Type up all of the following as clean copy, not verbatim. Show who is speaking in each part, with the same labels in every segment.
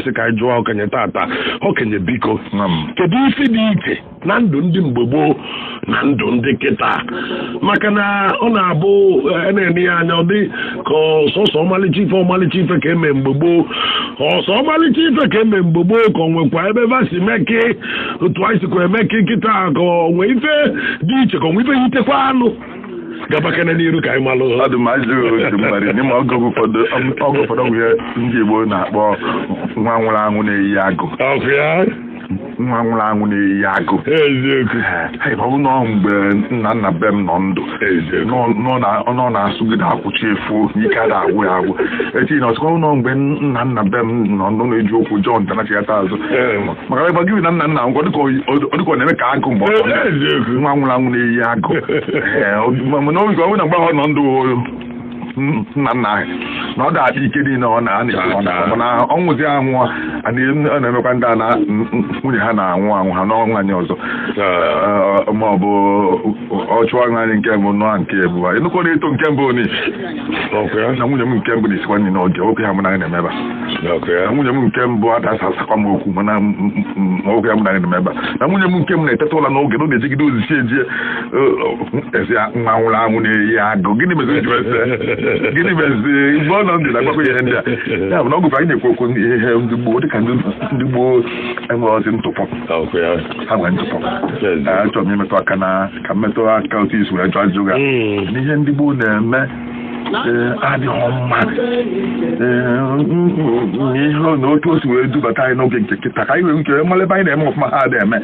Speaker 1: sị ka anyị jụọ okenye tata okenye biko kedu ife dị iche na ndụ ndị mgbe gboo na ndụ ndị kịta maka na ọ na-abụ na-ene ya anya ọ dị ka ọsọsọ ọmalịcha ife ka eme mgbe gboo ọsọ ọmalịcha ife ka eme mgbe gboo ka ọ nwekwa ebe vasi meke otu anyị sikwa emeke kịta ka ọ nwee ife dị iche ka ọ nwee ife yitekwa anụ gabakana n'iru ka anyị malụ
Speaker 2: n'ime oge ụfọdụ nwere ndị Igbo na-akpọ nwa nwụrụ anwụ na-eyi agụ nwa nwụrụ anwụ na-eyi agụ ọ bụ nọ mgbe nna be m nọ ndụ nọ na-asụgide akwụchi efu n'ike ada agwụ ya agwụ echi na ọsịkwa nọ mgbe nna be m nọ ndụ na-eji okwu Jọn tanachigata azụ maka ebe gị na nna ngwa dịka ọ na-eme ka agụ mgbe nwa nwụrụ anwụ na-eyi agụ n'oge ọ bụ na mgbe ọ nọ ndụ nna ahụ na ọ da-adị ike niile ọ na ọ nwụzi anwụ ọ na-emekwa ndị a na nwunye ha na-anwụ anwụ ha n'ọnwa anyị ọzọ ma ọ bụ ọ chụọ anyị nke mbụ nọ nke ebu enukọ na-eto nke mbụ na nwunye m nke mbụ na-esikwa nri n'oge oke ha mụ na na-emeba na nwunye m nke mbụ adasa asakwa m okwu mana oge ha mụ na na-emeba na nwunye m nke m na-eteta ụla n'oge na ọ na-ejigide ozichi ejie ezi nwa nwụrụ anwụ na-eyi agụ gịnị mezi igbe ọ nọ ndị na-agbakọ ihe ndị a ya bụ na ọgụkọ anyị na-ekwu okwu ihe ndị gboo dịka ndị gboo enweghịzi ntụpọ ha nwere ntụpọ achọrọ m imetụ aka na ka mmetụ aka otu isi wee jụ ajụ ga n'ihe ndị gboo na-eme adịghị mma ihe na otu o si wee dubata anyị n'oge nke kịta ka anyị nwere nke mara ebe anyị na-eme ọfụma ha na-eme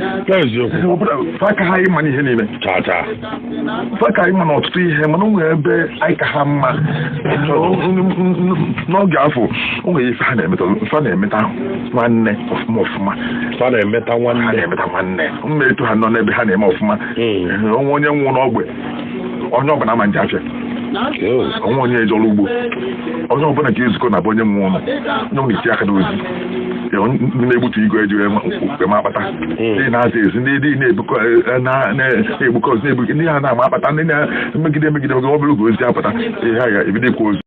Speaker 2: ka anyị ma n'ihe niile ka anyị ma na ọtụtụ ihe mana o nwere ebe anyị ka ha mma n'oge afọ o nwere ife ha na-emeta nwanne ọfụma
Speaker 1: fa na-emeta
Speaker 2: nwanne mma etu ha nọ n'ebe ha na-eme ọfụma onwe onye nwụrụ n'ogbe onye ọbụla ma nje afịa onwe onye eje ọrụ ugbo onye ọbụla ka ezukọ na-abụ onye nwe ụlọ onye na-eti aka n'ozi ndị na-egbutu igwe ejiri ma akpata ndị na-aza ezi ndị na-egbukọ ozi na-egbuke ndị ha na-ama akpata ndị na-emegide ọ bụrụ oge ozi apụta ihe ha ga-ebido ikwu ozi